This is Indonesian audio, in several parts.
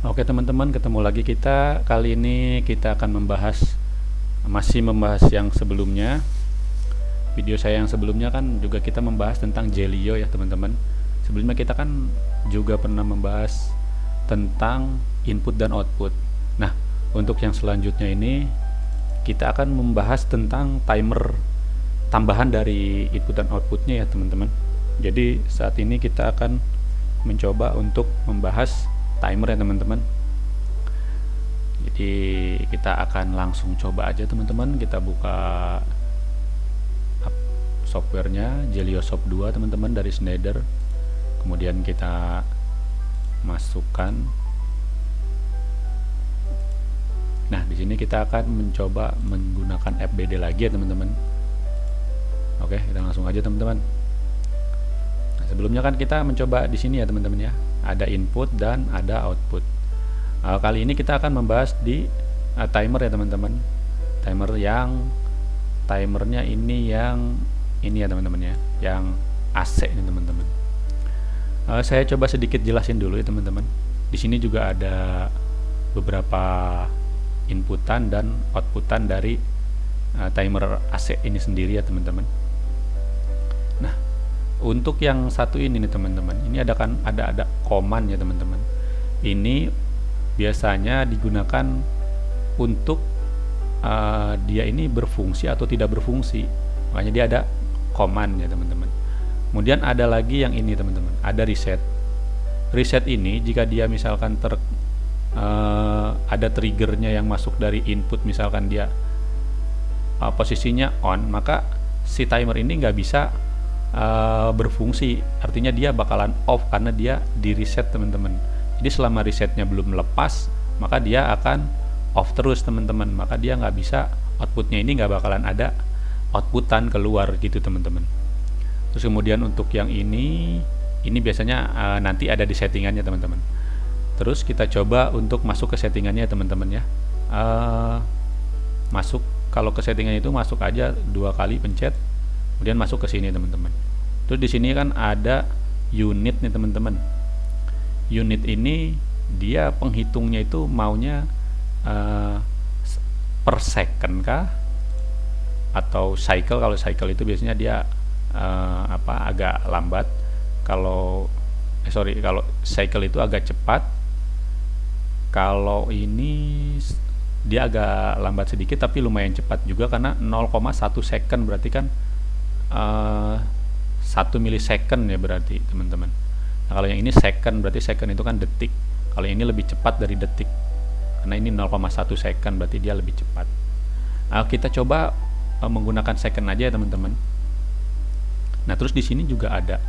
Oke teman-teman, ketemu lagi kita. Kali ini kita akan masih membahas yang sebelumnya. Video saya yang sebelumnya kan juga kita membahas tentang Jelio ya teman-teman. Sebelumnya kita kan juga pernah membahas tentang input dan output. Nah, untuk yang selanjutnya ini kita akan membahas tentang timer tambahan dari input dan outputnya ya teman-teman. Jadi saat ini kita akan mencoba untuk membahas timer ya teman-teman. Jadi kita akan langsung coba aja teman-teman. Kita buka softwarenya JelioSoft 2 teman-teman dari Schneider. Kemudian kita masukkan. Nah, di sini kita akan mencoba menggunakan FBD lagi ya teman-teman. Oke, kita langsung aja teman-teman. Nah, sebelumnya kan kita mencoba di sini ya teman-teman ya. Ada input dan ada output. Kali ini kita akan membahas di timer ya teman-teman. Timernya ini ya teman-teman ya, yang AC ini teman-teman. Saya coba sedikit jelasin dulu ya teman-teman. Di sini juga ada beberapa inputan dan outputan dari timer AC ini sendiri ya teman-teman. Nah, untuk yang satu ini nih teman-teman, ini ada command ya teman-teman. Ini biasanya digunakan untuk dia ini berfungsi atau tidak berfungsi. Makanya dia ada command ya teman-teman. Kemudian ada lagi yang ini teman-teman, ada reset. Reset ini jika dia misalkan ada triggernya yang masuk dari input, misalkan dia posisinya on, maka si timer ini nggak bisa berfungsi. Artinya dia bakalan off karena dia di reset teman-teman. Jadi selama resetnya belum lepas, maka dia akan off terus teman-teman. Maka dia nggak bisa, outputnya ini nggak bakalan ada outputan keluar gitu teman-teman. Terus kemudian untuk yang ini biasanya nanti ada di settingannya teman-teman. Terus kita coba untuk masuk ke settingannya teman-teman ya. Kalau ke settingan itu masuk aja 2 kali pencet, kemudian masuk ke sini teman-teman. Terus di sini kan ada unit nih teman-teman. Unit ini dia penghitungnya itu maunya per second kah atau cycle. Kalau cycle itu biasanya dia agak lambat. Kalau cycle itu agak cepat. Kalau ini dia agak lambat sedikit tapi lumayan cepat juga karena 0,1 second, berarti kan 1 milisecond ya berarti teman-teman. Nah, kalau yang ini second, berarti second itu kan detik. Kalau ini lebih cepat dari detik karena ini 0,1 second, berarti dia lebih cepat. Kita coba menggunakan second aja ya teman-teman. Nah, terus di sini juga ada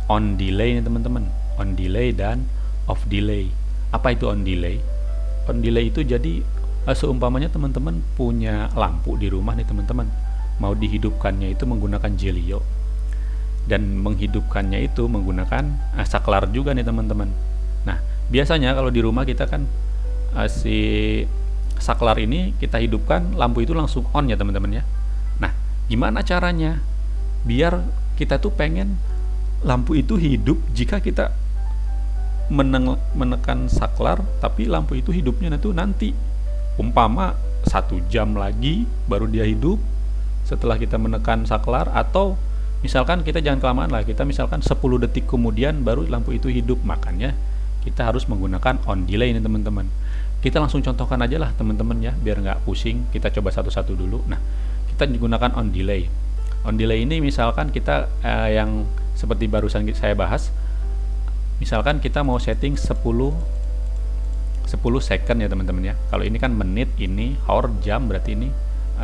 on delay nih teman-teman. On delay dan off delay. Apa itu on delay? On delay itu jadi seumpamanya teman-teman punya lampu di rumah nih teman-teman, mau dihidupkannya itu menggunakan Jelio, dan menghidupkannya itu menggunakan saklar juga nih teman-teman. Nah, biasanya kalau di rumah kita kan si saklar ini kita hidupkan, lampu itu langsung on ya teman-teman ya. Nah, gimana caranya biar kita tuh pengen lampu itu hidup jika kita menekan saklar, tapi lampu itu hidupnya itu nanti umpama 1 jam lagi baru dia hidup setelah kita menekan saklar, atau misalkan kita jangan kelamaan lah, kita misalkan 10 detik kemudian baru lampu itu hidup. Makanya kita harus menggunakan on delay ini teman-teman. Kita langsung contohkan aja lah teman-teman ya, biar nggak pusing. Kita coba satu-satu dulu. Nah, kita menggunakan on delay. On delay ini misalkan kita yang seperti barusan saya bahas, misalkan kita mau setting 10 second ya teman-teman ya. Kalau ini kan menit, ini hour, jam, berarti ini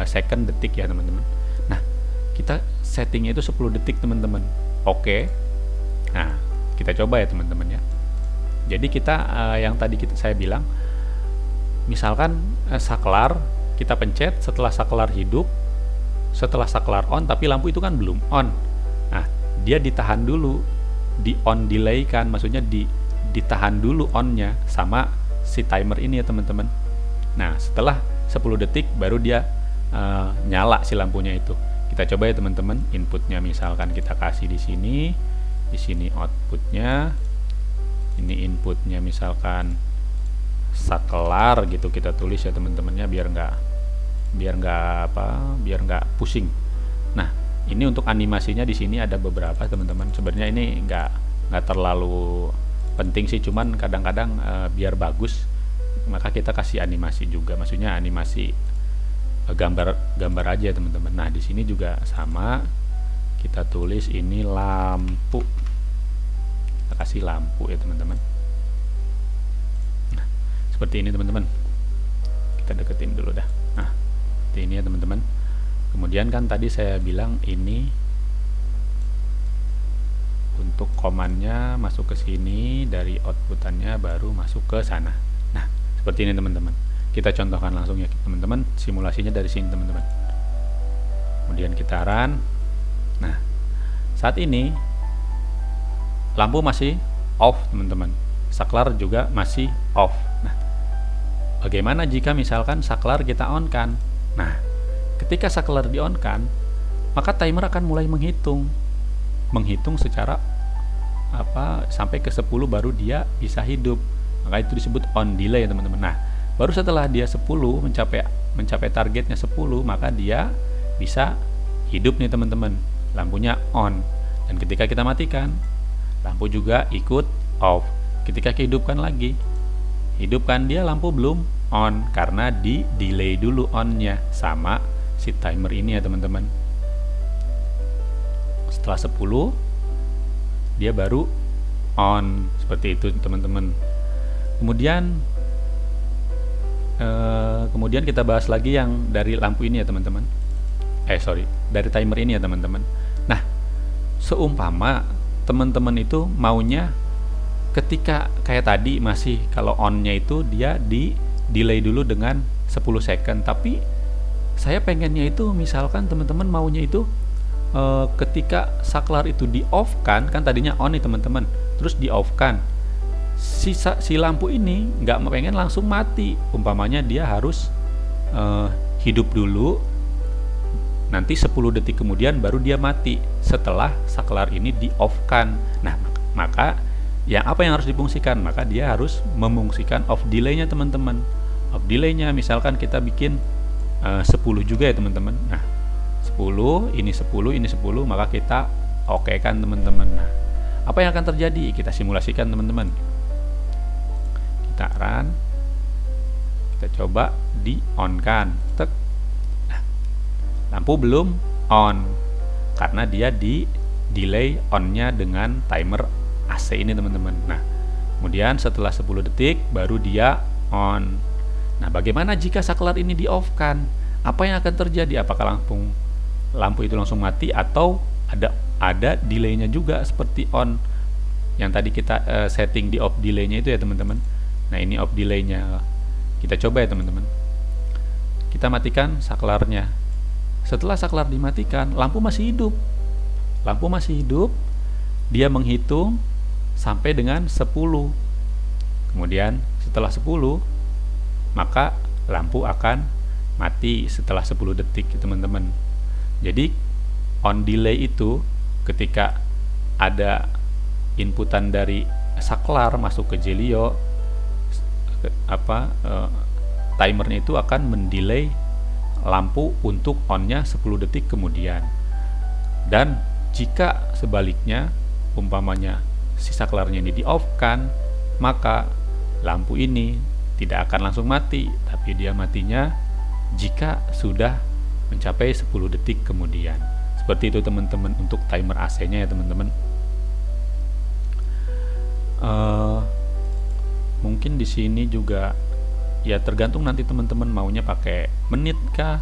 second, detik ya teman-teman. Nah, kita settingnya itu 10 detik teman-teman. Oke. Nah, kita coba ya teman-teman ya. Jadi kita yang tadi saya bilang, misalkan saklar kita pencet, setelah saklar hidup, setelah saklar on, tapi lampu itu kan belum on. Nah, dia ditahan dulu, di on delay kan, maksudnya ditahan dulu onnya sama si timer ini ya teman-teman. Nah, setelah 10 detik baru dia nyala si lampunya itu. Kita coba ya teman-teman. Inputnya misalkan kita kasih di sini outputnya, ini inputnya misalkan saklar gitu kita tulis ya teman-temannya, biar nggak pusing. Nah, ini untuk animasinya di sini ada beberapa teman-teman. Sebenarnya ini nggak terlalu penting sih, cuman kadang-kadang biar bagus maka kita kasih animasi juga. Maksudnya animasi gambar aja teman-teman. Nah, di sini juga sama, kita tulis ini lampu. Kita kasih lampu ya teman-teman. Nah, seperti ini teman-teman. Kita deketin dulu dah. Nah, seperti ini ya teman-teman. Kemudian kan tadi saya bilang ini untuk komannya masuk ke sini, dari outputannya baru masuk ke sana. Nah, seperti ini teman-teman. Kita contohkan langsung ya teman-teman, simulasinya dari sini teman-teman. Kemudian kita run. Nah, saat ini lampu masih off teman-teman, saklar juga masih off. Nah, bagaimana jika misalkan saklar kita on kan? Nah, ketika saklar di on kan, maka timer akan mulai menghitung secara sampai ke 10 baru dia bisa hidup. Maka itu disebut on delay teman-teman. Nah, baru setelah dia 10 mencapai targetnya 10, maka dia bisa hidup nih teman-teman, lampunya on. Dan ketika kita matikan, lampu juga ikut off. Ketika hidupkan lagi, hidupkan dia, lampu belum on karena di delay dulu onnya sama si timer ini ya teman-teman. Setelah 10 dia baru on, seperti itu teman-teman. Kemudian kita bahas lagi yang dari lampu ini ya teman-teman. Dari timer ini ya teman-teman. Nah, seumpama teman-teman itu maunya ketika kayak tadi masih kalau onnya itu dia di delay dulu dengan 10 second, tapi saya pengennya itu misalkan teman-teman maunya itu ketika saklar itu di off kan tadinya on nih teman-teman, terus di off kan si lampu ini nggak pengen langsung mati, umpamanya dia harus hidup dulu, nanti 10 detik kemudian baru dia mati setelah saklar ini di off kan. Nah, maka apa yang harus difungsikan? Maka dia harus memfungsikan off delay-nya teman-teman. Off delay-nya misalkan kita bikin 10 juga ya teman-teman. Nah, 10, ini 10, maka kita oke kan teman-teman. Nah, apa yang akan terjadi? Kita simulasikan teman-teman. Kita run, kita coba di on kan. Nah, lampu belum on karena dia di delay onnya dengan timer AC ini teman-teman. Nah, kemudian setelah 10 detik baru dia on. Nah, bagaimana jika saklar ini di off kan? Apa yang akan terjadi? Apakah lampu itu langsung mati atau ada delaynya juga seperti on yang tadi kita setting di off delaynya itu ya teman-teman. Nah, ini off delaynya. Kita coba ya teman-teman. Kita matikan saklarnya. Setelah saklar dimatikan, lampu masih hidup. Dia menghitung sampai dengan 10. Kemudian setelah 10, maka lampu akan mati setelah 10 detik teman-teman. Jadi on delay itu ketika ada inputan dari saklar masuk ke Jelio, timernya itu akan mendelay lampu untuk onnya 10 detik kemudian. Dan jika sebaliknya, umpamanya si saklarnya ini di off kan, maka lampu ini tidak akan langsung mati, tapi dia matinya jika sudah mencapai 10 detik kemudian. Seperti itu teman-teman untuk timer AC-nya ya teman-teman. Mungkin di sini juga ya tergantung nanti teman-teman maunya pakai menit kah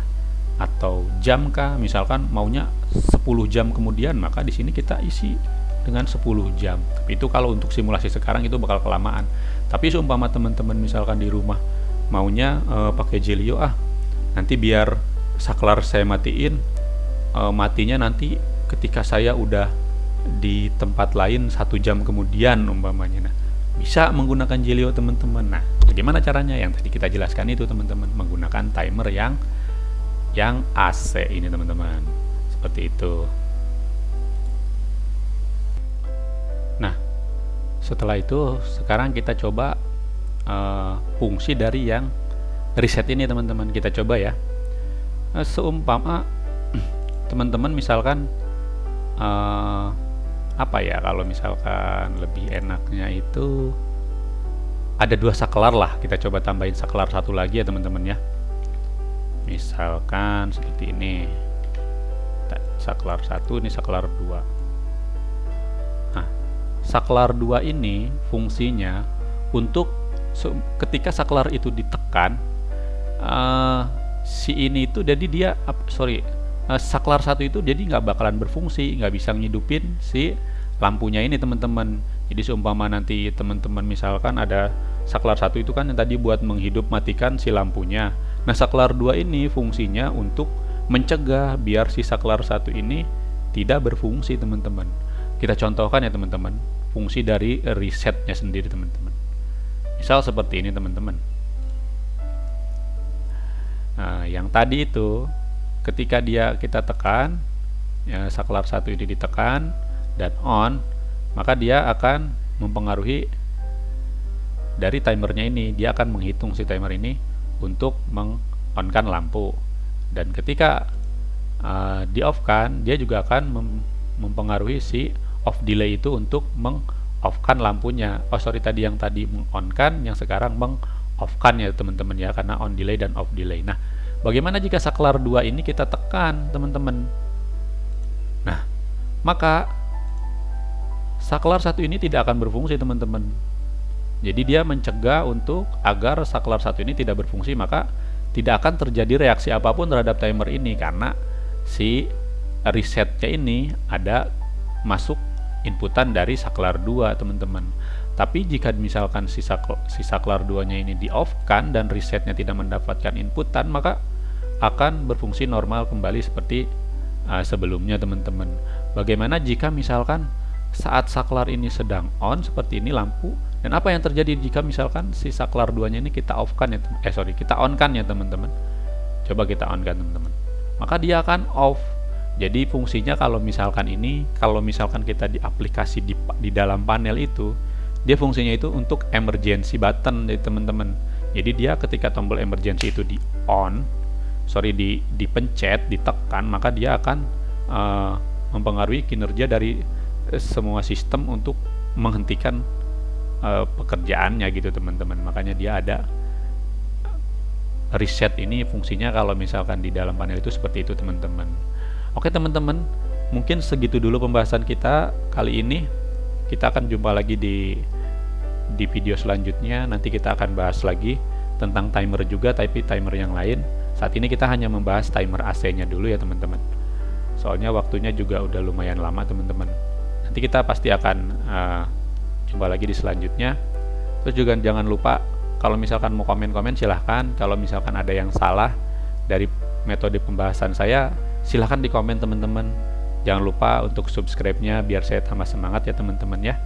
atau jam kah. Misalkan maunya 10 jam kemudian, maka di sini kita isi dengan 10 jam. Tapi itu kalau untuk simulasi sekarang itu bakal kelamaan. Tapi seumpama teman-teman misalkan di rumah maunya pakai Jelio, nanti biar saklar saya matiin, matinya nanti ketika saya udah di tempat lain 1 jam kemudian umpamanya. Nah, bisa menggunakan Jelio teman-teman. Nah, bagaimana caranya? Yang tadi kita jelaskan itu teman-teman, menggunakan timer yang AC ini teman-teman. Seperti itu. Nah, setelah itu sekarang kita coba fungsi dari yang reset ini teman-teman. Kita coba ya. Seumpama teman-teman misalkan apa ya, kalau misalkan lebih enaknya itu ada 2 saklar lah, kita coba tambahin saklar 1 lagi ya teman-teman ya. Misalkan seperti ini, saklar 1, ini saklar 2. Nah, saklar 2 ini fungsinya untuk ketika saklar itu ditekan, si ini itu jadi dia saklar 1 itu jadi nggak bakalan berfungsi, nggak bisa ngidupin si lampunya ini teman-teman. Jadi seumpama nanti teman-teman misalkan ada saklar 1 itu kan yang tadi buat menghidup matikan si lampunya. Nah, saklar 2 ini fungsinya untuk mencegah biar si saklar 1 ini tidak berfungsi teman-teman. Kita contohkan ya teman-teman, fungsi dari resetnya sendiri teman-teman. Misal seperti ini teman-teman. Nah, yang tadi itu ketika kita tekan ya, saklar 1 ini ditekan dan on, maka dia akan mempengaruhi dari timernya ini. Dia akan menghitung si timer ini untuk meng-on-kan lampu, dan ketika di off-kan, dia juga akan mempengaruhi si off delay itu untuk meng-off-kan lampunya. Tadi yang tadi meng-on-kan, yang sekarang meng-off-kan ya teman-teman ya, karena on delay dan off delay. Nah, bagaimana jika saklar 2 ini kita tekan teman-teman? Nah, maka saklar 1 ini tidak akan berfungsi teman-teman. Jadi dia mencegah untuk agar saklar 1 ini tidak berfungsi, maka tidak akan terjadi reaksi apapun terhadap timer ini karena si resetnya ini ada masuk inputan dari saklar 2 teman-teman. Tapi jika misalkan si saklar 2-nya ini di off-kan dan resetnya tidak mendapatkan inputan, maka akan berfungsi normal kembali seperti sebelumnya teman-teman. Bagaimana jika misalkan saat saklar ini sedang on seperti ini lampu, dan apa yang terjadi jika misalkan si saklar 2-nya ini kita off-kan ya, kita on-kan ya teman-teman. Coba kita on-kan teman-teman. Maka dia akan off. Jadi fungsinya kalau misalkan kita di aplikasi di dalam panel itu, dia fungsinya itu untuk emergency button ya teman-teman. Jadi dia ketika tombol emergency itu dipencet, ditekan, maka dia akan mempengaruhi kinerja dari semua sistem untuk menghentikan pekerjaannya gitu teman-teman. Makanya dia ada reset ini fungsinya kalau misalkan di dalam panel itu seperti itu teman-teman. Oke teman-teman, mungkin segitu dulu pembahasan kita kali ini. Kita akan jumpa lagi di video selanjutnya. Nanti kita akan bahas lagi tentang timer juga, tapi timer yang lain. Saat ini kita hanya membahas timer AC-nya dulu ya teman-teman. Soalnya waktunya juga udah lumayan lama teman-teman. Nanti kita pasti akan jumpa lagi di selanjutnya. Terus juga jangan lupa kalau misalkan mau komen-komen silahkan. Kalau misalkan ada yang salah dari metode pembahasan saya, silahkan di komen teman-teman. Jangan lupa untuk subscribe-nya biar saya tambah semangat ya teman-teman ya.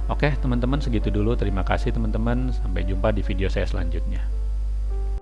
Oke teman-teman, segitu dulu. Terima kasih teman-teman. Sampai jumpa di video saya selanjutnya.